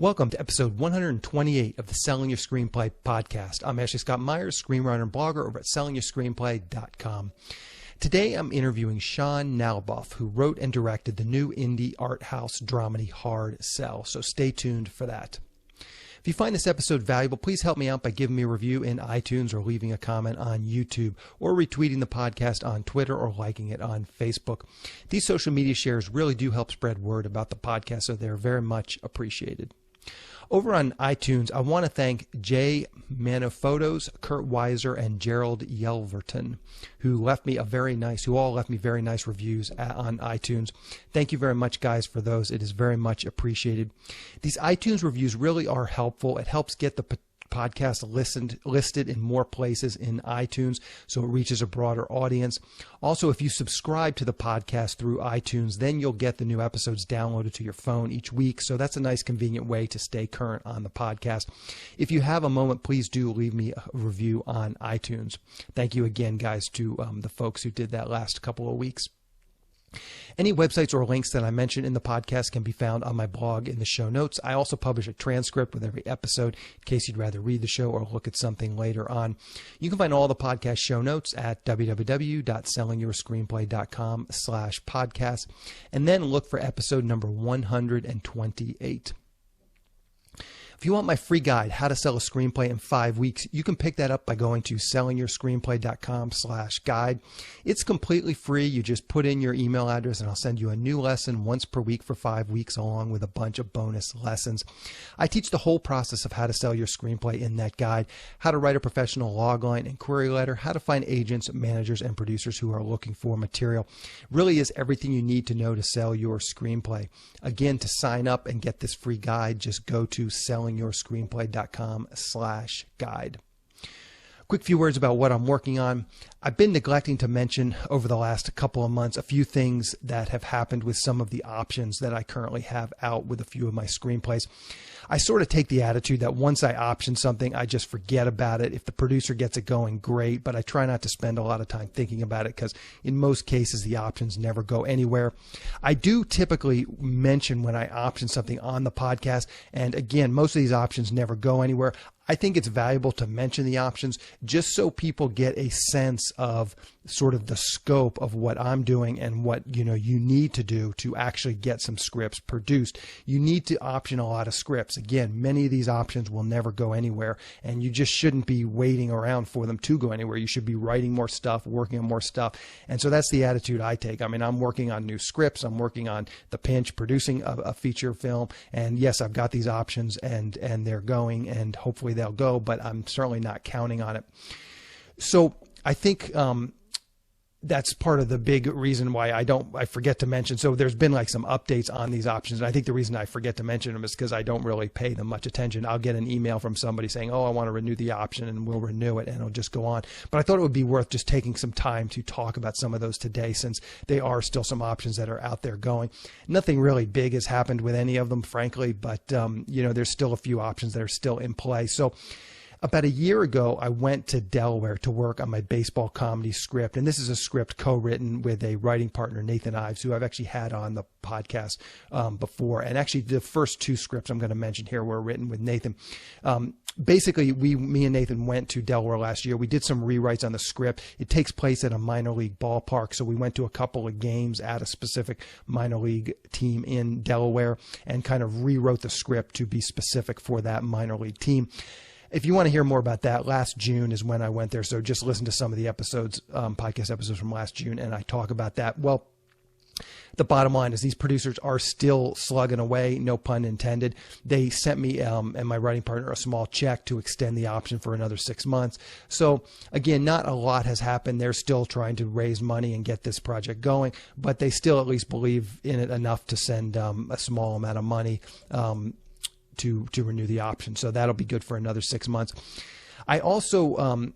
Welcome to episode 128 of the Selling Your Screenplay podcast. I'm Ashley Scott Myers, screenwriter and blogger over at sellingyourscreenplay.com. Today I'm interviewing Sean Nalaboff, who wrote and directed the new indie art house dramedy Hard Sell, so stay tuned for that. If you find this episode valuable, please help me out by giving me a review in iTunes or leaving a comment on YouTube or retweeting the podcast on Twitter or liking it on Facebook. These social media shares really do help spread word about the podcast, so they're very much appreciated. Over on iTunes, I want to thank Jay Manophotos, Kurt Weiser, and Gerald Yelverton, who all left me very nice reviews on iTunes. Thank you very much, guys, for those. It is very much appreciated. These iTunes reviews really are helpful. It helps get the podcast listed in more places in iTunes, so it reaches a broader audience. Also, if you subscribe to the podcast through iTunes, then you'll get the new episodes downloaded to your phone each week, so that's a nice convenient way to stay current on the podcast. If you have a moment, please do leave me a review on iTunes. Thank you again, guys, to the folks who did that last couple of weeks. Any websites or links that I mention in the podcast can be found on my blog in the show notes. I also publish a transcript with every episode in case you'd rather read the show or look at something later on. You can find all the podcast show notes at www.sellingyourscreenplay.com/podcast, and then look for episode number 128. If you want my free guide, How to Sell a Screenplay in 5 Weeks, you can pick that up by going to sellingyourscreenplay.com/guide. It's completely free. You just put in your email address and I'll send you a new lesson once per week for 5 weeks, along with a bunch of bonus lessons. I teach the whole process of how to sell your screenplay in that guide: how to write a professional logline and query letter, how to find agents, managers, and producers who are looking for material. It really is everything you need to know to sell your screenplay. Again, to sign up and get this free guide, just go to sellingyourscreenplay.com/guide. Quick few words about what I'm working on. I've been neglecting to mention over the last couple of months a few things that have happened with some of the options that I currently have out with a few of my screenplays. I sort of take the attitude that once I option something, I just forget about it. If the producer gets it going, great, but I try not to spend a lot of time thinking about it because in most cases the options never go anywhere. I do typically mention when I option something on the podcast, and again, most of these options never go anywhere. I think it's valuable to mention the options just so people get a sense of sort of the scope of what I'm doing and what you need to do to actually get some scripts produced. You need to option a lot of scripts. Again, many of these options will never go anywhere, and you just shouldn't be waiting around for them to go anywhere. You should be writing more stuff, working on more stuff. And so that's the attitude I take. I mean, I'm working on new scripts. I'm working on The Pinch, producing a feature film. And yes, I've got these options and they're going, and hopefully they'll go, but I'm certainly not counting on it. So I think that's part of the big reason why I forget to mention. So there's been like some updates on these options. And I think the reason I forget to mention them is because I don't really pay them much attention. I'll get an email from somebody saying, oh, I want to renew the option, and we'll renew it, and it'll just go on. But I thought it would be worth just taking some time to talk about some of those today, since they are still some options that are out there going. Nothing really big has happened with any of them, frankly, but there's still a few options that are still in play. So about a year ago, I went to Delaware to work on my baseball comedy script. And this is a script co-written with a writing partner, Nathan Ives, who I've actually had on the podcast before. And actually, the first two scripts I'm going to mention here were written with Nathan. Basically, me and Nathan went to Delaware last year. We did some rewrites on the script. It takes place at a minor league ballpark, so we went to a couple of games at a specific minor league team in Delaware and kind of rewrote the script to be specific for that minor league team. If you want to hear more about that, last June is when I went there. So just listen to some of the episodes, podcast episodes from last June, and I talk about that. Well, the bottom line is these producers are still slugging away, no pun intended. They sent me and my writing partner a small check to extend the option for another 6 months. So again, not a lot has happened. They're still trying to raise money and get this project going, but they still at least believe in it enough to send a small amount of money to renew the option. So that'll be good for another 6 months. I also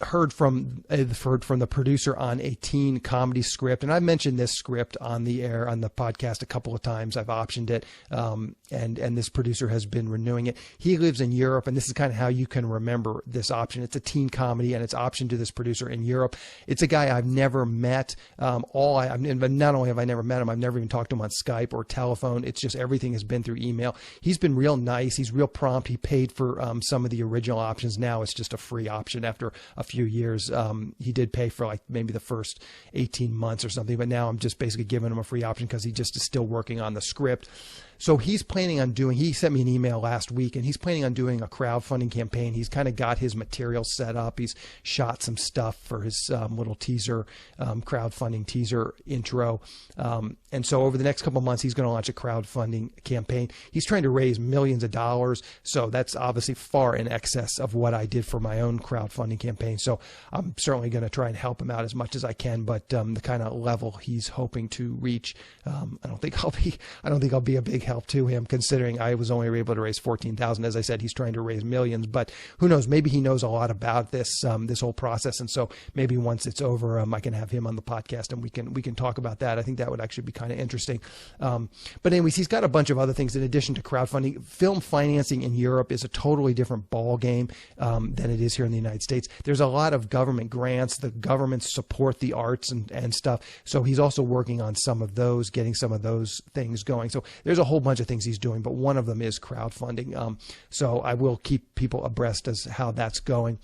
heard from the producer on a teen comedy script, and I've mentioned this script on the air on the podcast a couple of times. I've optioned it, and this producer has been renewing it. He lives in Europe, and this is kind of how you can remember this option. It's a teen comedy, and it's optioned to this producer in Europe. It's a guy I've never met. Not only have I never met him, I've never even talked to him on Skype or telephone. It's just everything has been through email. He's been real nice. He's real prompt. He paid for some of the original options. Now it's just a free option after a few years. He did pay for like maybe the first 18 months or something, but now I'm just basically giving him a free option because he just is still working on the script. So he's planning on he sent me an email last week, and he's planning on doing a crowdfunding campaign. He's kind of got his material set up. He's shot some stuff for his little teaser, crowdfunding teaser intro. And so over the next couple of months, he's going to launch a crowdfunding campaign. He's trying to raise millions of dollars. So that's obviously far in excess of what I did for my own crowdfunding campaign. So I'm certainly going to try and help him out as much as I can. But the kind of level he's hoping to reach, I don't think I'll be a big help to him, considering I was only able to raise 14,000. As I said, he's trying to raise millions, but who knows? Maybe he knows a lot about this whole process, and so maybe once it's over, I can have him on the podcast and we can talk about that. I think that would actually be kind of interesting. But anyways, he's got a bunch of other things in addition to crowdfunding. Film financing in Europe is a totally different ball game than it is here in the United States. There's a lot of government grants. The governments support the arts and stuff. So he's also working on some of those, getting some of those things going. So there's a whole bunch of things he's doing, but one of them is crowdfunding. So I will keep people abreast as how that's going.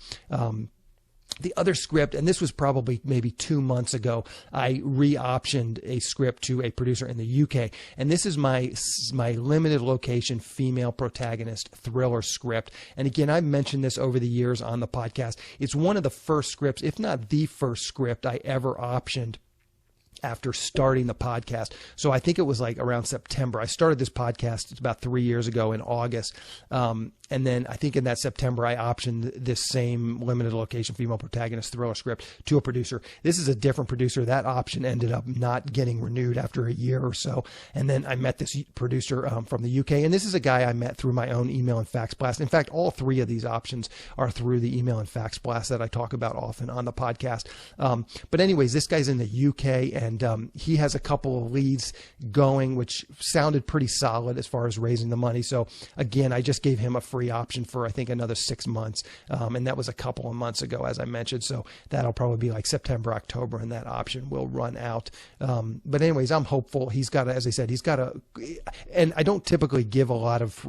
The other script, and this was probably maybe 2 months ago, I re-optioned a script to a producer in the UK, and this is my limited location female protagonist thriller script. And again, I've mentioned this over the years on the podcast. It's one of the first scripts, if not the first script I ever optioned after starting the podcast. So I think it was like around September. I started this podcast, it's about 3 years ago in August. And then I think in that September, I optioned this same limited location female protagonist thriller script to a producer. This is a different producer. That option ended up not getting renewed after a year or so. And then I met this producer from the UK. And this is a guy I met through my own email and fax blast. In fact, all three of these options are through the email and fax blast that I talk about often on the podcast. But anyways, this guy's in the UK, and he has a couple of leads going, which sounded pretty solid as far as raising the money. So again, I just gave him a free option for I think another 6 months, and that was a couple of months ago, as I mentioned. So that'll probably be like September, October, and that option will run out. But anyways, I'm hopeful. He's got as I said, and I don't typically give a lot of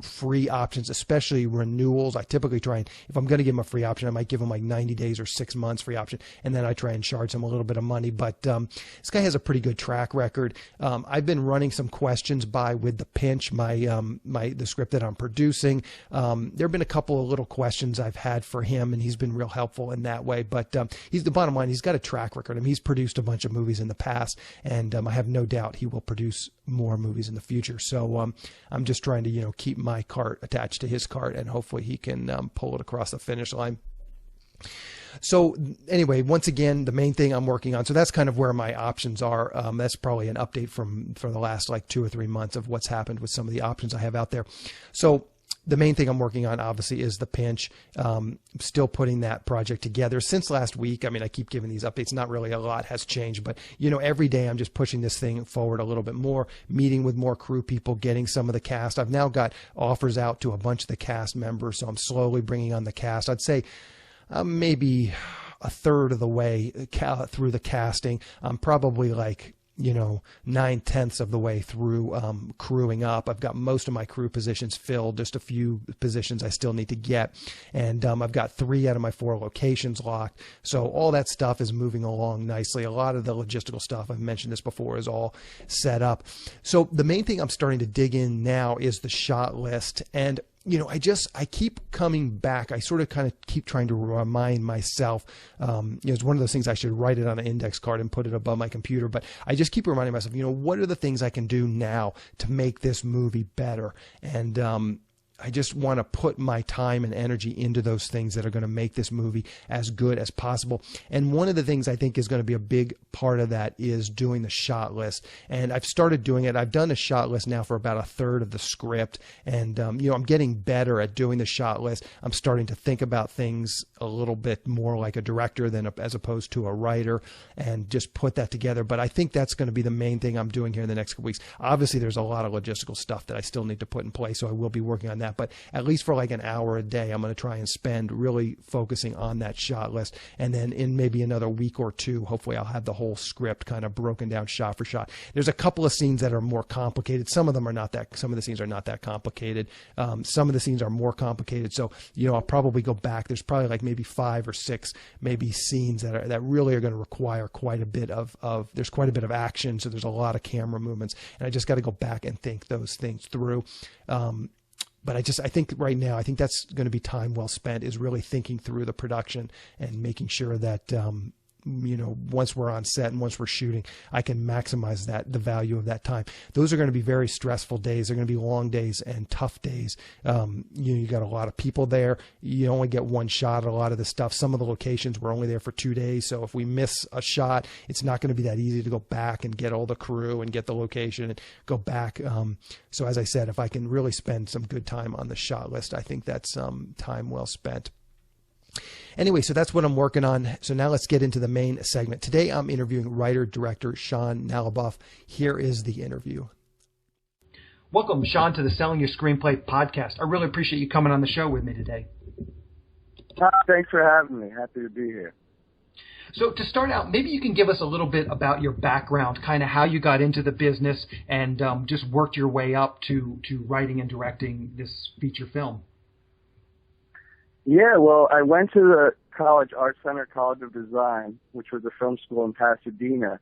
free options, especially renewals. I typically try and, if I'm going to give him a free option, I might give him like 90 days or 6 months free option, and then I try and charge him a little bit of money. But this guy has a pretty good track record. I've been running some questions by with the Pinch, the script that I'm producing. There have been a couple of little questions I've had for him, and he's been real helpful in that way. But he's the bottom line. He's got a track record. I mean, he's produced a bunch of movies in the past, and I have no doubt he will produce more movies in the future. So I'm just trying to keep my cart attached to his cart, and hopefully he can pull it across the finish line. So anyway, once again, the main thing I'm working on, so that's kind of where my options are. That's probably an update from the last like 2 or 3 months of what's happened with some of the options I have out there. So the main thing I'm working on, obviously, is the Pinch. Still putting that project together since last week. I mean, I keep giving these updates. Not really a lot has changed, but every day I'm just pushing this thing forward a little bit more, meeting with more crew people, getting some of the cast. I've now got offers out to a bunch of the cast members, so I'm slowly bringing on the cast. I'd say maybe a third of the way through the casting. I'm probably like 9/10 of the way through crewing up. I've got most of my crew positions filled, just a few positions I still need to get. And I've got 3 out of my 4 locations locked. So all that stuff is moving along nicely. A lot of the logistical stuff, I've mentioned this before, is all set up. So the main thing I'm starting to dig in now is the shot list. And I keep coming back. I sort of kind of keep trying to remind myself, it's one of those things I should write it on an index card and put it above my computer. But I just keep reminding myself, what are the things I can do now to make this movie better? And I just want to put my time and energy into those things that are going to make this movie as good as possible. And one of the things I think is going to be a big part of that is doing the shot list. And I've started doing it. I've done a shot list now for about a third of the script. And, I'm getting better at doing the shot list. I'm starting to think about things a little bit more like a director as opposed to a writer, and just put that together. But I think that's going to be the main thing I'm doing here in the next couple weeks. Obviously, there's a lot of logistical stuff that I still need to put in place, so I will be working on that. But at least for like an hour a day, I'm going to try and spend really focusing on that shot list. And then in maybe another week or two, hopefully I'll have the whole script kind of broken down shot for shot. There's a couple of scenes that are more complicated. Some of the scenes are not that complicated. Some of the scenes are more complicated. So, I'll probably go back. There's probably like maybe 5 or 6 maybe scenes that really are going to require quite a bit there's quite a bit of action. So there's a lot of camera movements, and I just got to go back and think those things through. But I think right now, I think that's going to be time well spent, is really thinking through the production and making sure that, once we're on set and once we're shooting, I can maximize the value of that time. Those are going to be very stressful days. They're going to be long days and tough days. You got a lot of people there. You only get one shot at a lot of the stuff. Some of the locations we're only there for 2 days. So if we miss a shot, it's not going to be that easy to go back and get all the crew and get the location and go back. So as I said, if I can really spend some good time on the shot list, I think that's time well spent. Anyway, so that's what I'm working on. So now let's get into the main segment. Today I'm interviewing writer-director Sean Nalaboff. Here is the interview. Welcome, Sean, to the Selling Your Screenplay podcast. I really appreciate you coming on the show with me today. Thanks for having me. Happy to be here. So to start out, maybe you can give us a little bit about your background, kind of how you got into the business and just worked your way up to writing and directing this feature film. Yeah, well, I went to the college, Art Center College of Design, which was a film school in Pasadena,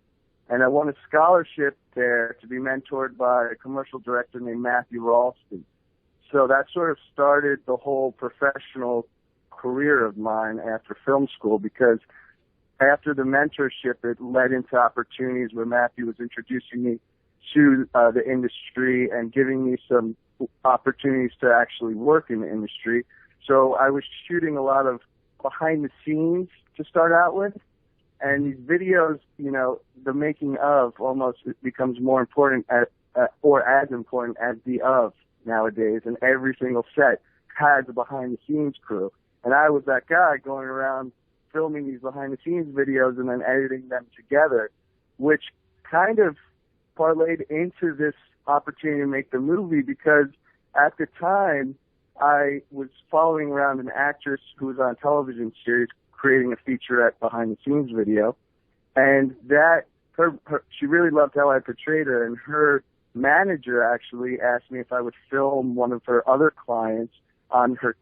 and I won a scholarship there to be mentored by a commercial director named Matthew Ralston. So that sort of started the whole professional career of mine after film school, because after the mentorship, it led into opportunities where Matthew was introducing me to the industry and giving me some opportunities to actually work in the industry. So I was shooting a lot of behind the scenes to start out with. And these videos, the making of almost becomes more important or as important as the of nowadays. And every single set has a behind the scenes crew. And I was that guy going around filming these behind the scenes videos and then editing them together, which kind of parlayed into this opportunity to make the movie, because at the time, I was following around an actress who was on a television series creating a featurette behind-the-scenes video, and she really loved how I portrayed her, and her manager actually asked me if I would film one of her other clients on her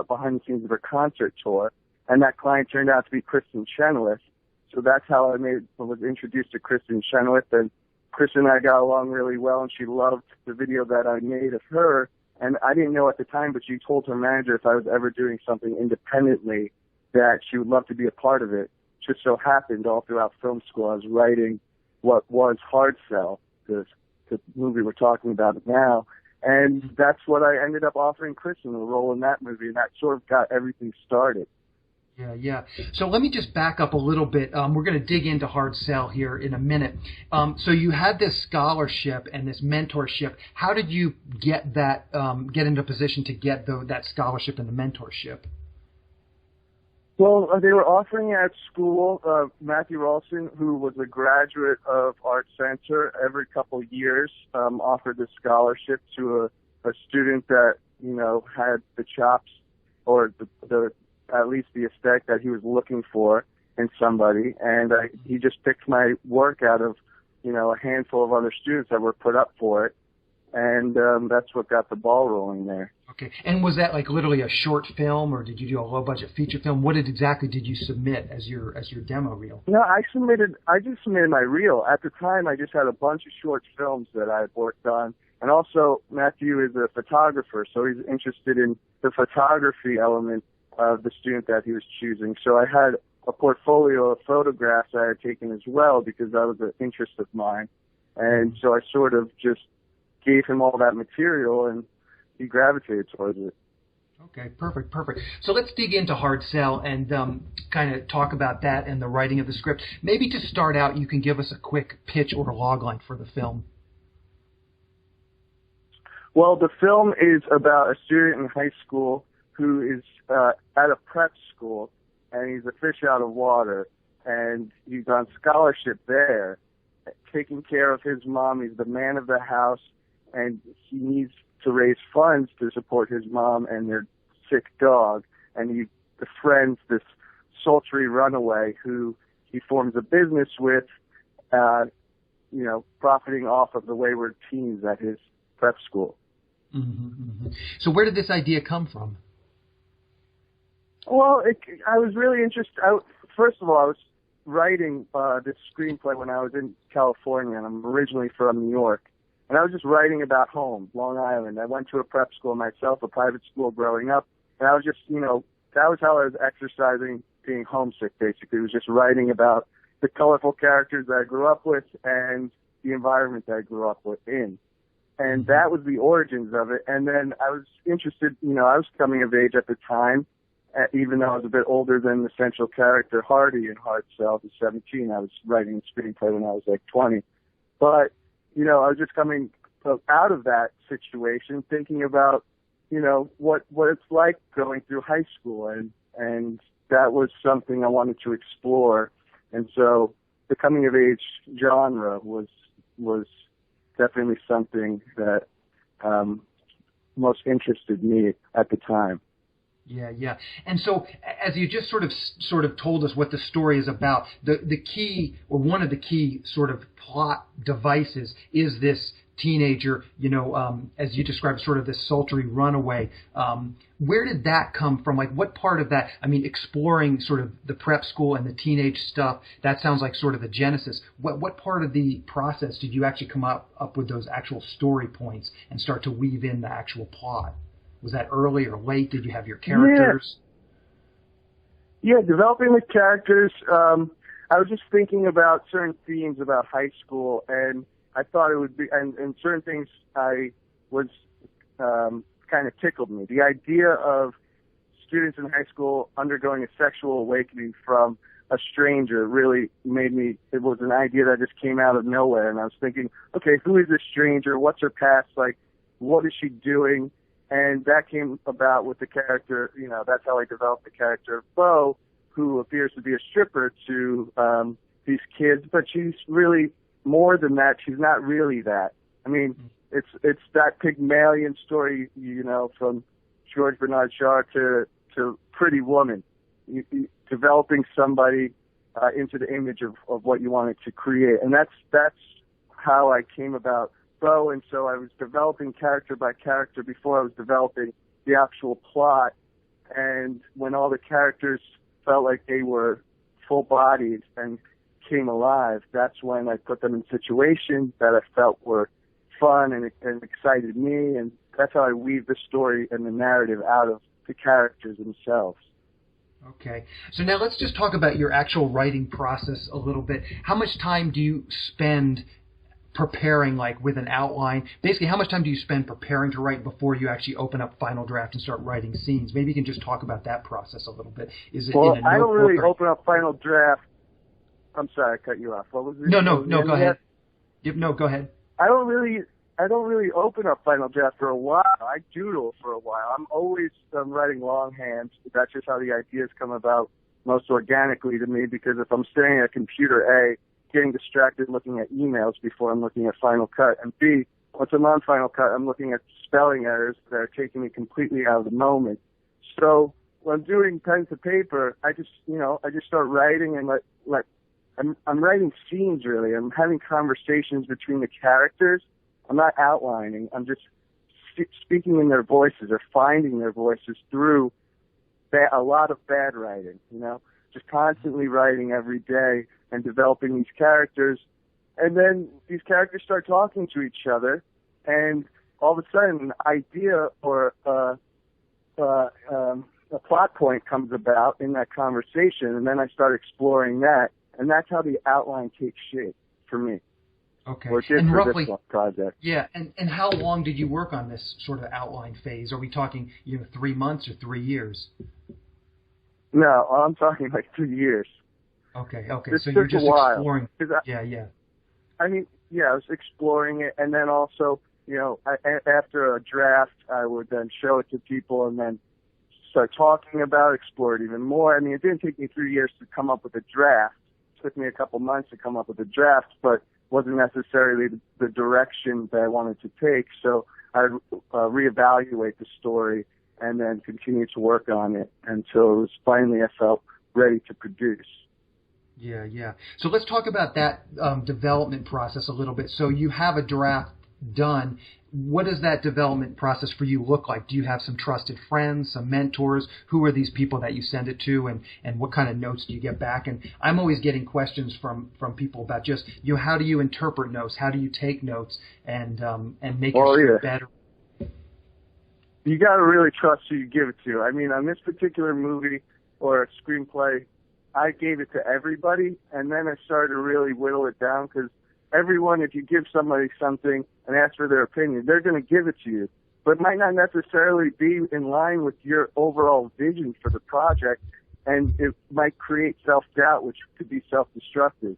behind-the-scenes of her concert tour, and that client turned out to be Kristen Chenoweth. So that's how I was introduced to Kristen Chenoweth, and Kristen and I got along really well, and she loved the video that I made of her. And I didn't know at the time, but she told her manager if I was ever doing something independently that she would love to be a part of it. Just so happened all throughout film school I was writing what was Hard Sell, the movie we're talking about now. And that's what I ended up offering Kristen, a role in that movie, and that sort of got everything started. Yeah. So let me just back up a little bit. We're going to dig into Hard Sell here in a minute. So you had this scholarship and this mentorship. How did you get into a position to get that scholarship and the mentorship? Well, they were offering at school. Matthew Ralston, who was a graduate of Art Center, every couple of years offered this scholarship to a student that had the chops or the at least the aesthetic that he was looking for in somebody. And he just picked my work out of, a handful of other students that were put up for it. And that's what got the ball rolling there. Okay. And was that like literally a short film, or did you do a low-budget feature film? What exactly did you submit as your demo reel? No, I just submitted my reel. At the time, I just had a bunch of short films that I had worked on. And also, Matthew is a photographer, so he's interested in the photography element of the student that he was choosing. So I had a portfolio of photographs I had taken as well, because that was an interest of mine. And so I sort of just gave him all that material, and he gravitated towards it. Okay, perfect. So let's dig into Hard Sell and kind of talk about that and the writing of the script. Maybe to start out, you can give us a quick pitch or logline for the film. Well, the film is about a student in high school who is at a prep school, and he's a fish out of water, and he's on scholarship there, taking care of his mom. He's the man of the house, and he needs to raise funds to support his mom and their sick dog, and he befriends this sultry runaway who he forms a business with, profiting off of the wayward teens at his prep school. So where did this idea come from? Well, I was really interested. First of all, I was writing this screenplay when I was in California, and I'm originally from New York. And I was just writing about home, Long Island. I went to a prep school myself, a private school growing up, and I was just, that was how I was exercising being homesick, basically. It was just writing about the colorful characters that I grew up with and the environment that I grew up in. And that was the origins of it. And then I was interested, I was coming of age at the time, even though I was a bit older than the central character, Hardy, in Hard Sell. At 17, I was writing a screenplay when I was like 20. But, I was just coming out of that situation, thinking about, what it's like going through high school. And that was something I wanted to explore. And so the coming of age genre was definitely something that most interested me at the time. Yeah. And so, as you just sort of told us what the story is about, the key, or one of the key sort of plot devices is this teenager, as you described, sort of this sultry runaway. Where did that come from? Like, what part of that? I mean, exploring sort of the prep school and the teenage stuff, that sounds like sort of the genesis. What part of the process did you actually come up with those actual story points and start to weave in the actual plot? Was that early or late? Did you have your characters? Yeah, developing the characters. I was just thinking about certain themes about high school, and I thought it would be, and certain things I was kind of tickled me. The idea of students in high school undergoing a sexual awakening from a stranger really made me, it was an idea that just came out of nowhere, and I was thinking, okay, who is this stranger? What's her past like? What is she doing? And that came about with the character, that's how I developed the character of Bo, who appears to be a stripper to these kids, but she's really more than that. She's not really that. I mean, it's that Pygmalion story, from George Bernard Shaw to Pretty Woman, developing somebody into the image of what you wanted to create. And that's how I came about Bo, and so I was developing character by character before I was developing the actual plot. And when all the characters felt like they were full-bodied and came alive, that's when I put them in situations that I felt were fun and excited me, and that's how I weave the story and the narrative out of the characters themselves. Okay. So now let's just talk about your actual writing process a little bit. How much time do you spend preparing, like with an outline? Basically, how much time do you spend preparing to write before you actually open up Final Draft and start writing scenes? Maybe you can just talk about that process a little bit. Is it in a notebook? I don't really open up Final Draft. I'm sorry, I cut you off. What was it? No, go ahead. No, go ahead. I don't really open up Final Draft for a while. I doodle for a while. I'm always writing longhand. That's just how the ideas come about most organically to me, because if I'm staring at a computer, A, getting distracted looking at emails before I'm looking at Final Cut, and B, once I'm on Final Cut, I'm looking at spelling errors that are taking me completely out of the moment. So when I'm doing pen to paper, I just start writing, and I'm writing scenes, really. I'm having conversations between the characters. I'm not outlining. I'm just speaking in their voices or finding their voices through a lot of bad writing, just constantly writing every day and developing these characters. And then these characters start talking to each other, and all of a sudden an idea or a plot point comes about in that conversation, and then I start exploring that, and that's how the outline takes shape for me. Okay. Or did And for roughly, this one project. yeah, and how long did you work on this sort of outline phase? Are we talking, 3 months or 3 years? No, I'm talking like 2 years. Okay. This So you're took a just while. exploring. I mean, I was exploring it, and then also, after a draft, I would then show it to people and then start talking about it, explore it even more. I mean, it didn't take me 3 years to come up with a draft. It took me a couple months to come up with a draft, but wasn't necessarily the direction that I wanted to take. So I'd reevaluate the story and then continue to work on it until it was finally I felt ready to produce. Yeah. So let's talk about that development process a little bit. So you have a draft done. What does that development process for you look like? Do you have some trusted friends, some mentors? Who are these people that you send it to, and what kind of notes do you get back? And I'm always getting questions from people about just, how do you interpret notes? How do you take notes and make your script better? You got to really trust who you give it to. I mean, on this particular movie or a screenplay, I gave it to everybody, and then I started to really whittle it down because everyone, if you give somebody something and ask for their opinion, they're going to give it to you. But it might not necessarily be in line with your overall vision for the project, and it might create self-doubt, which could be self-destructive.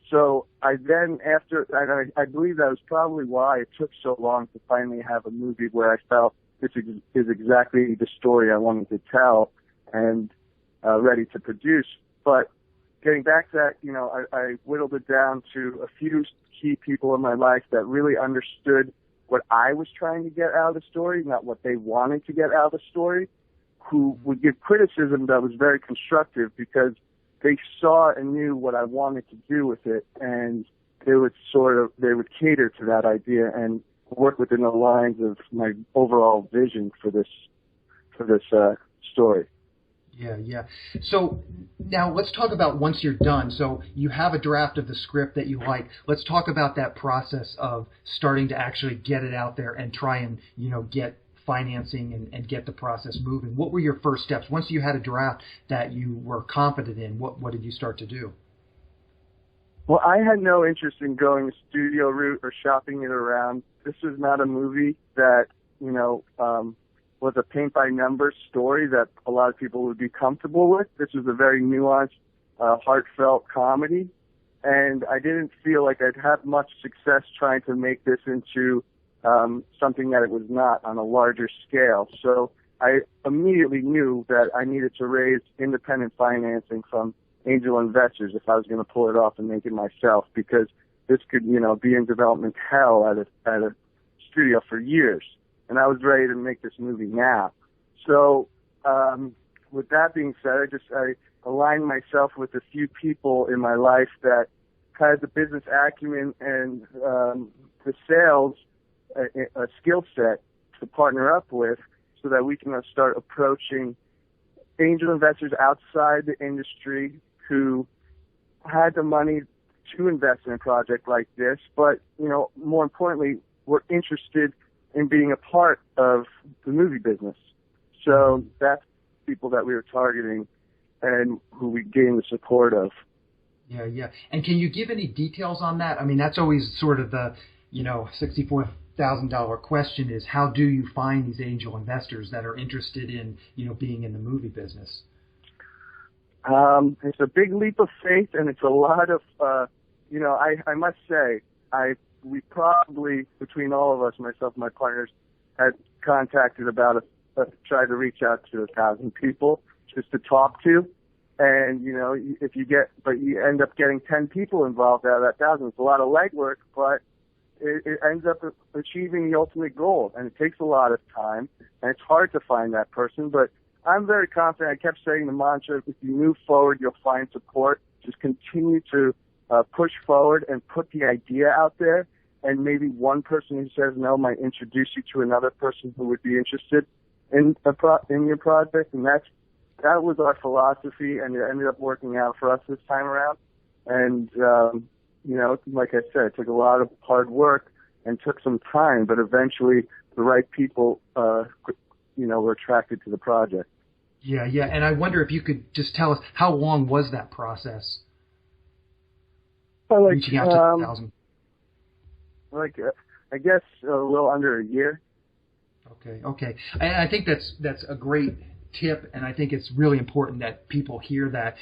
So I then, I believe that was probably why it took so long to finally have a movie where I felt this is exactly the story I wanted to tell and ready to produce. But getting back to that, I whittled it down to a few key people in my life that really understood what I was trying to get out of the story, not what they wanted to get out of the story, who would give criticism that was very constructive because they saw and knew what I wanted to do with it, and they would cater to that idea and work within the lines of my overall vision for this story. Yeah. So now let's talk about once you're done. So you have a draft of the script that you like. Let's talk about that process of starting to actually get it out there and try and, get financing and get the process moving. What were your first steps? Once you had a draft that you were confident in, what did you start to do? Well, I had no interest in going the studio route or shopping it around. This was not a movie that, was a paint-by-numbers story that a lot of people would be comfortable with. This was a very nuanced, heartfelt comedy, and I didn't feel like I'd have much success trying to make this into something that it was not on a larger scale. So I immediately knew that I needed to raise independent financing from angel investors if I was going to pull it off and make it myself, because this could, be in development hell at a studio for years. And I was ready to make this movie now. So, with that being said, I aligned myself with a few people in my life that had the business acumen and the sales skill set to partner up with, so that we can start approaching angel investors outside the industry who had the money to invest in a project like this, but more importantly, were interested in being a part of the movie business. So that's people that we were targeting and who we gained the support of. Yeah. And can you give any details on that? I mean, that's always sort of the, $64,000 question is, how do you find these angel investors that are interested in, being in the movie business? It's a big leap of faith, and it's a lot of, I must say, we probably, between all of us, myself and my partners, had contacted tried to reach out to 1,000 people just to talk to. And, but you end up getting 10 people involved out of that 1,000. It's a lot of legwork, but it ends up achieving the ultimate goal. And it takes a lot of time, and it's hard to find that person. But I'm very confident. I kept saying the mantra, if you move forward, you'll find support. Just continue to push forward and put the idea out there, and maybe one person who says no might introduce you to another person who would be interested in your project. And that was our philosophy, and it ended up working out for us this time around. And like I said, it took a lot of hard work and took some time, but eventually the right people were attracted to the project. Yeah, and I wonder if you could just tell us, how long was that process? Well, reaching out to 1,000? I guess a little under a year. Okay. And I think that's a great tip, and I think it's really important that people hear that.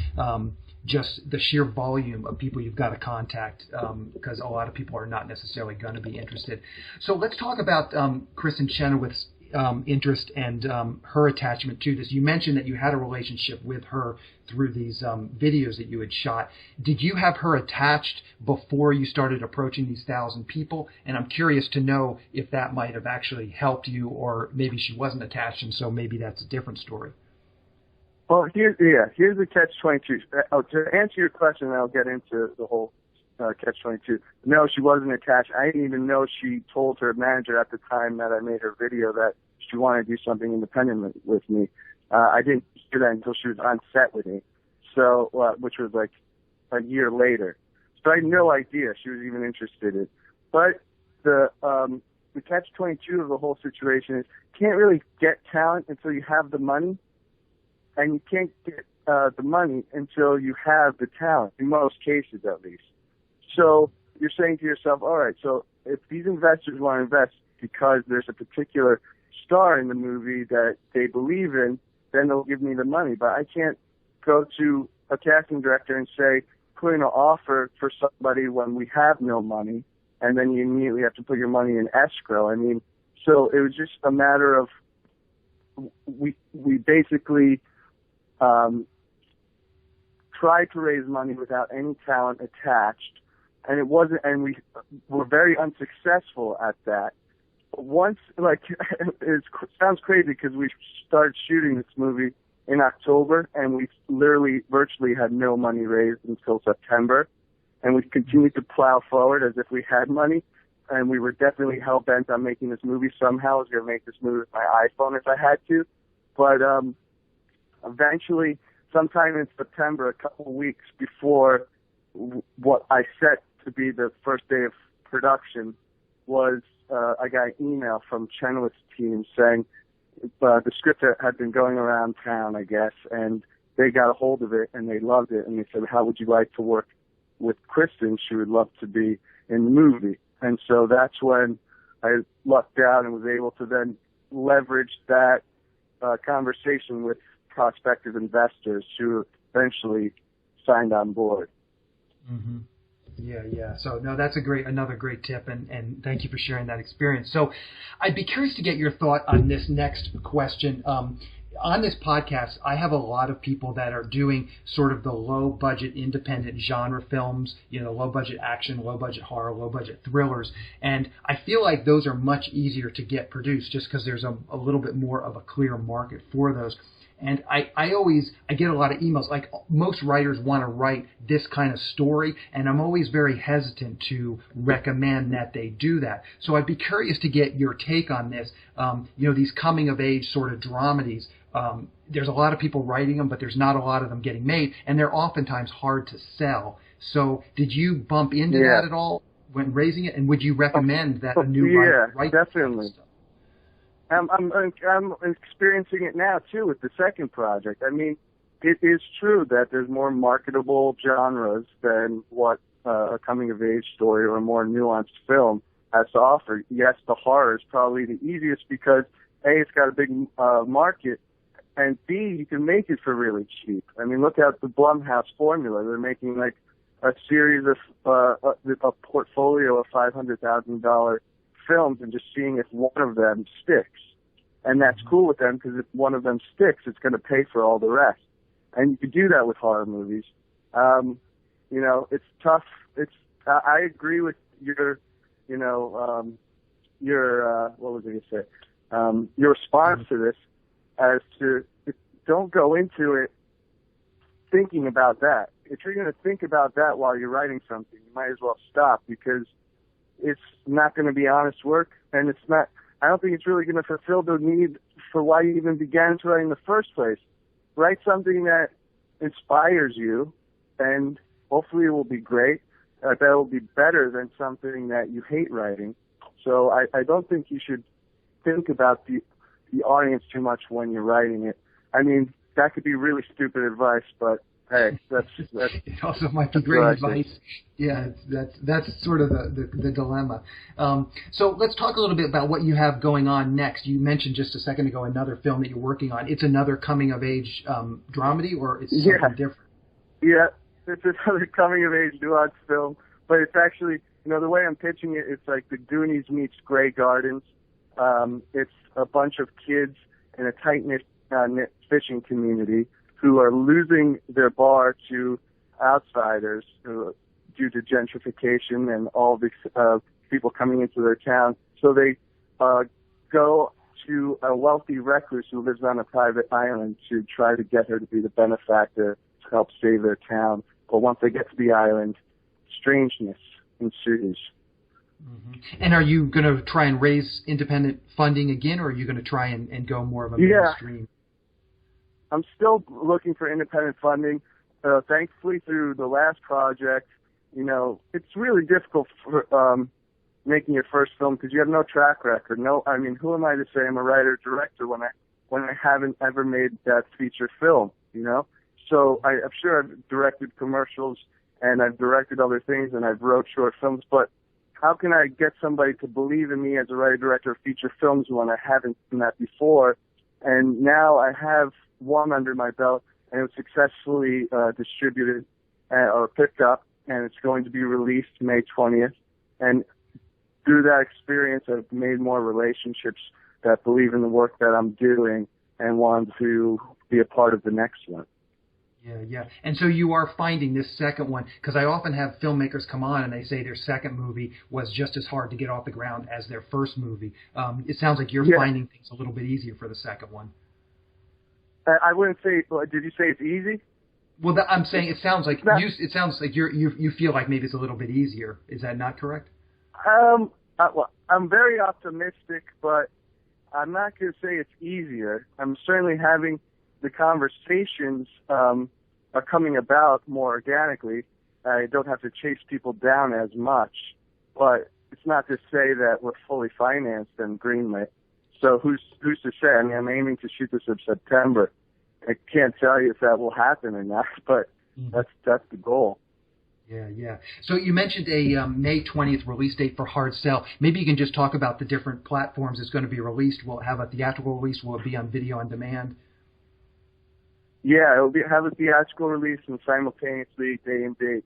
Just the sheer volume of people you've got to contact, because a lot of people are not necessarily going to be interested. So let's talk about Kristen Chenoweth's interest and her attachment to this. You mentioned that you had a relationship with her through these videos that you had shot. Did you have her attached before you started approaching these 1,000 people? And I'm curious to know if that might have actually helped you, or maybe she wasn't attached, and so maybe that's a different story. Well, here's the catch-22. To answer your question, and I'll get into the whole catch-22. No, she wasn't attached. I didn't even know she told her manager at the time that I made her video that she wanted to do something independent with me. I didn't hear that until she was on set with me, so which was like a year later. So I had no idea she was even interested in. But the catch-22 of the whole situation is you can't really get talent until you have the money. And you can't get the money until you have the talent, in most cases at least. So you're saying to yourself, all right, so if these investors want to invest because there's a particular star in the movie that they believe in, then they'll give me the money. But I can't go to a casting director and say, put in an offer for somebody when we have no money, and then you immediately have to put your money in escrow. I mean, so it was just a matter of we basically tried to raise money without any talent attached, and it wasn't, and we were very unsuccessful at that. But once, it sounds crazy because we started shooting this movie in October, and we literally virtually had no money raised until September, and we continued to plow forward as if we had money, and we were definitely hell-bent on making this movie somehow. I was going to make this movie with my iPhone if I had to, but eventually, sometime in September, a couple of weeks before what I set to be the first day of production, was I got an email from Chenoweth's team saying the script had been going around town, I guess, and they got a hold of it and they loved it, and they said, how would you like to work with Kristen? She would love to be in the movie. And so that's when I lucked out and was able to then leverage that conversation with prospective investors who eventually signed on board. Mm-hmm. Yeah. So no, that's another great tip, and thank you for sharing that experience. So I'd be curious to get your thought on this next question. On this podcast, I have a lot of people that are doing sort of the low-budget independent genre films, low-budget action, low-budget horror, low-budget thrillers, and I feel like those are much easier to get produced just because there's a little bit more of a clear market for those. And I get a lot of emails, like most writers want to write this kind of story, and I'm always very hesitant to recommend that they do that. So I'd be curious to get your take on this. These coming-of-age sort of dramedies, there's a lot of people writing them, but there's not a lot of them getting made, and they're oftentimes hard to sell. So did you bump into that at all when raising it, and would you recommend that a new writer write definitely. I'm experiencing it now too with the second project. I mean, it is true that there's more marketable genres than what a coming-of-age story or a more nuanced film has to offer. Yes, the horror is probably the easiest because A, it's got a big market, and B, you can make it for really cheap. I mean, look at the Blumhouse formula. They're making like a series of a portfolio of $500,000 films and just seeing if one of them sticks. And that's cool with them because if one of them sticks, it's going to pay for all the rest. And you can do that with horror movies. It's tough. I agree with your what was I going to say? Your response to this as to don't go into it thinking about that. If you're going to think about that while you're writing something, you might as well stop because it's not going to be honest work, and it's not. I don't think it's really going to fulfill the need for why you even began to write in the first place. Write something that inspires you, and hopefully it will be great. That will be better than something that you hate writing. So I don't think you should think about the audience too much when you're writing it. I mean, that could be really stupid advice, but hey, that's it also might be great advice. Yeah, that's sort of the dilemma. So let's talk a little bit about what you have going on next. You mentioned just a second ago another film that you're working on. It's another coming-of-age dramedy, or it's something different? Yeah, it's another coming-of-age nuance film, but it's actually, the way I'm pitching it, it's like the Goonies meets Grey Gardens. It's a bunch of kids in a tight-knit fishing community who are losing their bar to outsiders due to gentrification and all these people coming into their town. So they go to a wealthy recluse who lives on a private island to try to get her to be the benefactor to help save their town. But once they get to the island, strangeness ensues. Mm-hmm. And are you going to try and raise independent funding again, or are you going to try and go more of a mainstream? I'm still looking for independent funding. Thankfully, through the last project, it's really difficult for making your first film because you have no track record. Who am I to say I'm a writer director when I haven't ever made that feature film? So I'm sure I've directed commercials and I've directed other things and I've wrote short films, but how can I get somebody to believe in me as a writer director of feature films when I haven't done that before? And now I have one under my belt, and it was successfully distributed or picked up, and it's going to be released May 20th. And through that experience, I've made more relationships that believe in the work that I'm doing and want to be a part of the next one. Yeah. And so you are finding this second one, because I often have filmmakers come on and they say their second movie was just as hard to get off the ground as their first movie. It sounds like you're finding things a little bit easier for the second one. I wouldn't say. Did you say it's easy? Well, I'm saying it sounds like you feel like maybe it's a little bit easier. Is that not correct? I'm very optimistic, but I'm not going to say it's easier. I'm certainly having the conversations are coming about more organically. I don't have to chase people down as much, but it's not to say that we're fully financed and greenlit. So who's to say? I'm aiming to shoot this in September. I can't tell you if that will happen or not, but that's the goal. Yeah. So you mentioned a May 20th release date for Hard Sell. Maybe you can just talk about the different platforms it's going to be released. Will it have a theatrical release? Will it be on video on demand? Yeah, it'll have a theatrical release and simultaneously day and date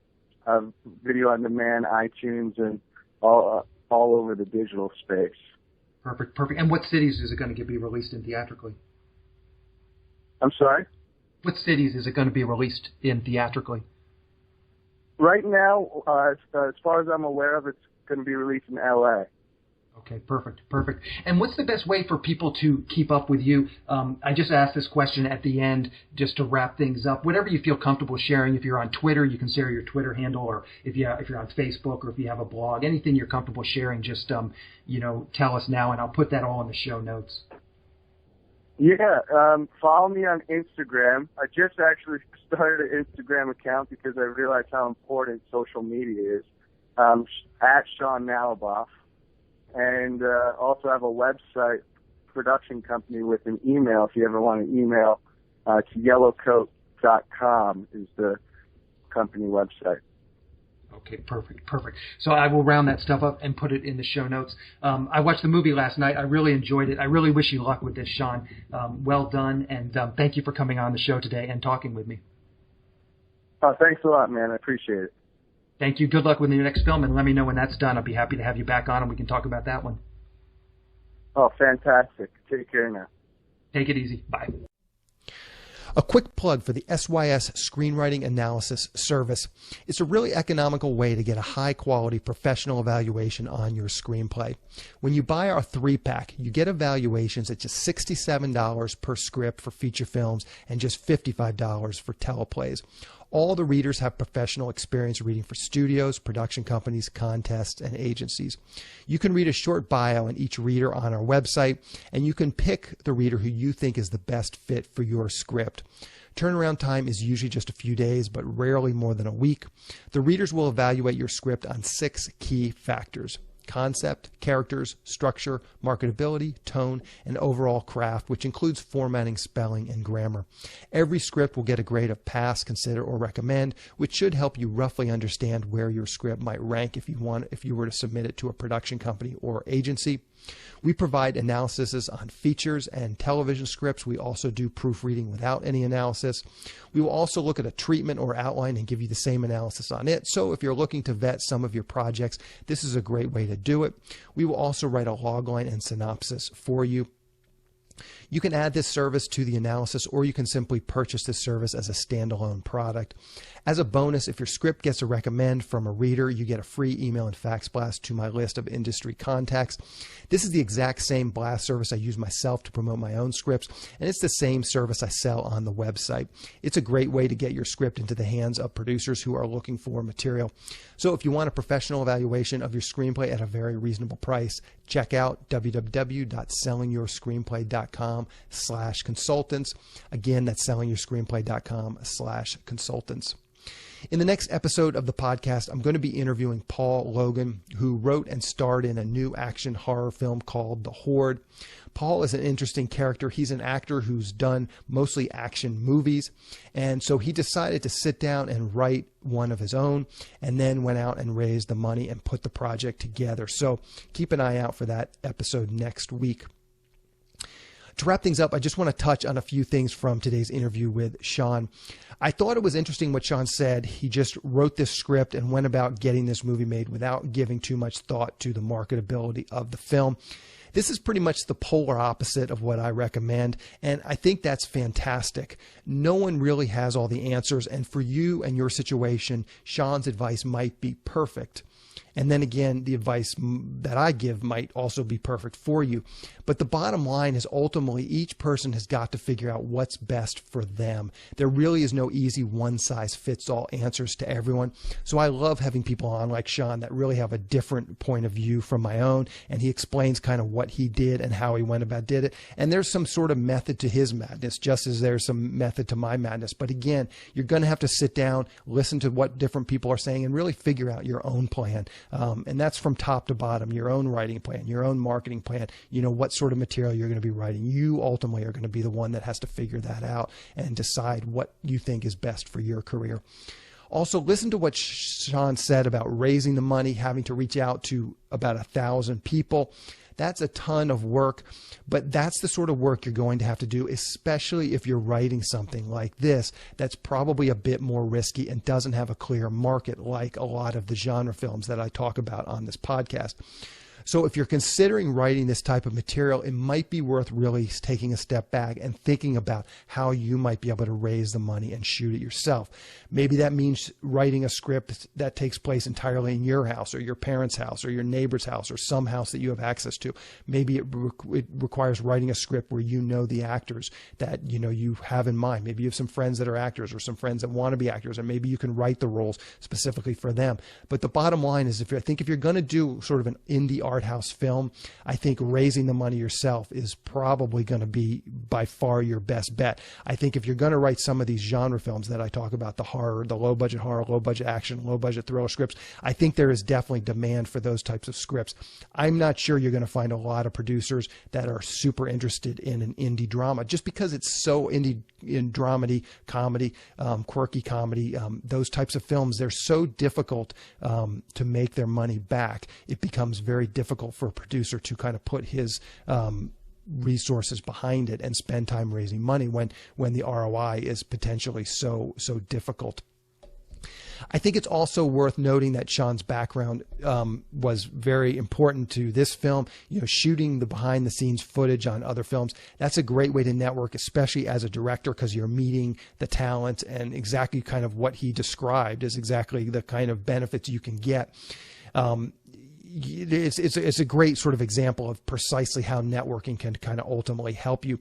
video on demand, iTunes, and all over the digital space. Perfect. And what cities is it going to be released in theatrically? I'm sorry? What cities is it going to be released in theatrically? Right now, as far as I'm aware of, it's going to be released in L.A. Okay, perfect. And what's the best way for people to keep up with you? I just asked this question at the end just to wrap things up. Whatever you feel comfortable sharing. If you're on Twitter, you can share your Twitter handle, or if you're on Facebook, or if you have a blog, anything you're comfortable sharing, just tell us now, and I'll put that all in the show notes. Yeah, follow me on Instagram. I just actually started an Instagram account because I realized how important social media is. At Sean Nalaboff. And also have a website, production company with an email. If you ever want to email, to yellowcoat.com is the company website. Okay, perfect. So I will round that stuff up and put it in the show notes. I watched the movie last night. I really enjoyed it. I really wish you luck with this, Sean. Well done, and thank you for coming on the show today and talking with me. Oh, thanks a lot, man. I appreciate it. Thank you. Good luck with your next film, and let me know when that's done. I'll be happy to have you back on, and we can talk about that one. Oh, fantastic. Take care now. Take it easy. Bye. A quick plug for the SYS Screenwriting Analysis Service. It's a really economical way to get a high-quality professional evaluation on your screenplay. When you buy our 3-pack, you get evaluations at just $67 per script for feature films and just $55 for teleplays. All the readers have professional experience reading for studios, production companies, contests, and agencies. You can read a short bio on each reader on our website, and you can pick the reader who you think is the best fit for your script. Turnaround time is usually just a few days, but rarely more than a week. The readers will evaluate your script on 6 key factors: concept, characters, structure, marketability, tone, and overall craft, which includes formatting, spelling, and grammar. Every script will get a grade of pass, consider, or recommend, which should help you roughly understand where your script might rank if you were to submit it to a production company or agency. We provide analyses on features and television scripts. We also do proofreading without any analysis. We will also look at a treatment or outline and give you the same analysis on it. So if you're looking to vet some of your projects, this is a great way to do it. We will also write a logline and synopsis for you. You can add this service to the analysis, or you can simply purchase this service as a standalone product. As a bonus, if your script gets a recommend from a reader, you get a free email and fax blast to my list of industry contacts. This is the exact same blast service I use myself to promote my own scripts, and it's the same service I sell on the website. It's a great way to get your script into the hands of producers who are looking for material. So if you want a professional evaluation of your screenplay at a very reasonable price, check out www.sellingyourscreenplay.com/consultants. Again, that's sellingyourscreenplay.com/consultants. In the next episode of the podcast, I'm going to be interviewing Paul Logan, who wrote and starred in a new action horror film called The Horde. Paul is an interesting character. He's an actor who's done mostly action movies, and so he decided to sit down and write one of his own, and then went out and raised the money and put the project together. So keep an eye out for that episode next week. To wrap things up, I just want to touch on a few things from today's interview with Sean. I thought it was interesting what Sean said. He just wrote this script and went about getting this movie made without giving too much thought to the marketability of the film. This is pretty much the polar opposite of what I recommend, and I think that's fantastic. No one really has all the answers, and for you and your situation, Sean's advice might be perfect. And then again, the advice that I give might also be perfect for you. But the bottom line is ultimately each person has got to figure out what's best for them. There really is no easy one-size-fits-all answers to everyone. So I love having people on like Sean that really have a different point of view from my own. And he explains kind of what he did and how he went about did it. And there's some sort of method to his madness, just as there's some method to my madness. But again, you're going to have to sit down, listen to what different people are saying, and really figure out your own plan. And that's from top to bottom, your own writing plan, your own marketing plan, what sort of material you're going to be writing. You ultimately are going to be the one that has to figure that out and decide what you think is best for your career. Also, listen to what Sean said about raising the money, having to reach out to about 1,000 people. That's a ton of work, but that's the sort of work you're going to have to do, especially if you're writing something like this that's probably a bit more risky and doesn't have a clear market like a lot of the genre films that I talk about on this podcast. So if you're considering writing this type of material, it might be worth really taking a step back and thinking about how you might be able to raise the money and shoot it yourself. Maybe that means writing a script that takes place entirely in your house or your parents' house or your neighbor's house or some house that you have access to. Maybe it requires writing a script where you know the actors that you have in mind. Maybe you have some friends that are actors or some friends that want to be actors, and maybe you can write the roles specifically for them. But the bottom line is, I think if you're going to do sort of an indie art house film, I think raising the money yourself is probably going to be by far your best bet. I think if you're going to write some of these genre films that I talk about, the horror, the low budget horror, low budget action, low budget thriller scripts, I think there is definitely demand for those types of scripts. I'm not sure you're going to find a lot of producers that are super interested in an indie drama just because it's so indie in dramedy, comedy, quirky comedy, those types of films. They're so difficult to make their money back. It becomes very difficult for a producer to kind of put his resources behind it and spend time raising money when the ROI is potentially so difficult. I think it's also worth noting that Sean's background was very important to this film. Shooting the behind the scenes footage on other films, that's a great way to network, especially as a director, because you're meeting the talent, and exactly kind of what he described is exactly the kind of benefits you can get. It's a great sort of example of precisely how networking can kind of ultimately help you.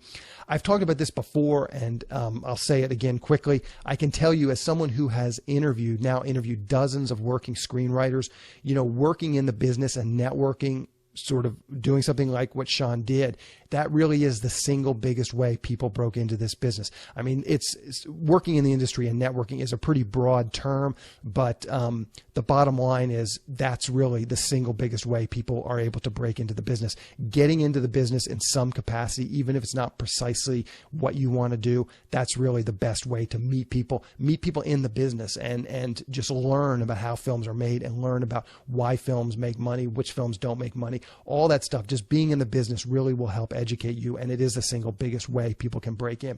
I've talked about this before, and I'll say it again quickly. I can tell you, as someone who has interviewed dozens of working screenwriters, working in the business and networking, sort of doing something like what Sean did, that really is the single biggest way people broke into this business. I mean, it's working in the industry, and networking is a pretty broad term, but the bottom line is that's really the single biggest way people are able to break into the business. Getting into the business in some capacity, even if it's not precisely what you want to do, that's really the best way to meet people in the business, and just learn about how films are made, and learn about why films make money, which films don't make money, all that stuff. Just being in the business really will help educate you, and it is the single biggest way people can break in.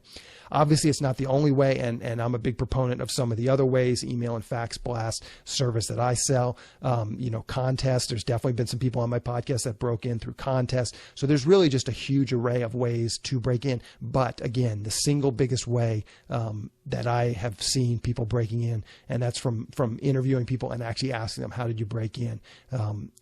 Obviously, it's not the only way, and I'm a big proponent of some of the other ways, email and fax blast, service that I sell, contests. There's definitely been some people on my podcast that broke in through contests. So there's really just a huge array of ways to break in. But again, the single biggest way that I have seen people breaking in, and that's from interviewing people and actually asking them, how did you break in?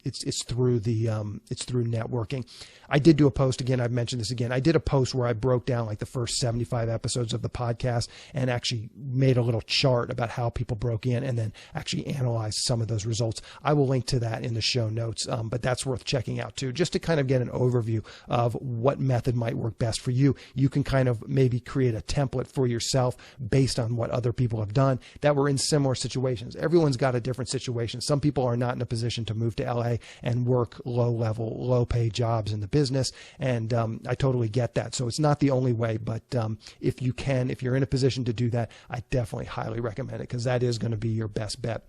It's through networking. I did do a post, again, I've mentioned this again. I did a post where I broke down like the first 75 episodes of the podcast and actually made a little chart about how people broke in, and then actually analyzed some of those results. I will link to that in the show notes, but that's worth checking out too, just to kind of get an overview of what method might work best for you. You can kind of maybe create a template for yourself based on what other people have done that were in similar situations. Everyone's got a different situation. Some people are not in a position to move to LA and work low-level, low-paid jobs in the business, and I totally get that. So it's not the only way, but if you're in a position to do that, I definitely highly recommend it, because that is going to be your best bet.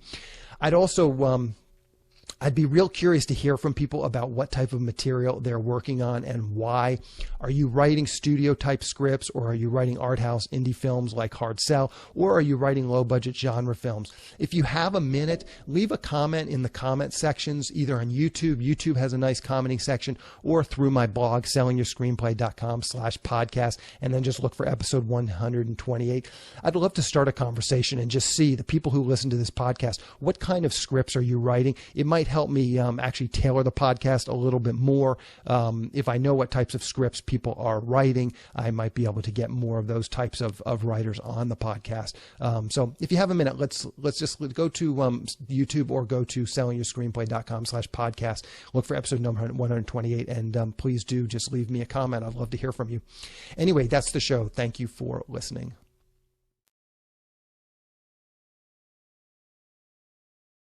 I'd be real curious to hear from people about what type of material they're working on and why. Are you writing studio type scripts, or are you writing art house indie films like Hard Sell, or are you writing low budget genre films? If you have a minute, leave a comment in the comment sections, either on YouTube. YouTube has a nice commenting section, or through my blog, sellingyourscreenplay.com/podcast, and then just look for episode 128. I'd love to start a conversation and just see the people who listen to this podcast, what kind of scripts are you writing? It might help me actually tailor the podcast a little bit more. If I know what types of scripts people are writing, I might be able to get more of those types of writers on the podcast. So if you have a minute, let's just go to YouTube, or go to sellingyourscreenplay.com/podcast. Look for episode number 128, and please do just leave me a comment. I'd love to hear from you. Anyway, that's the show. Thank you for listening.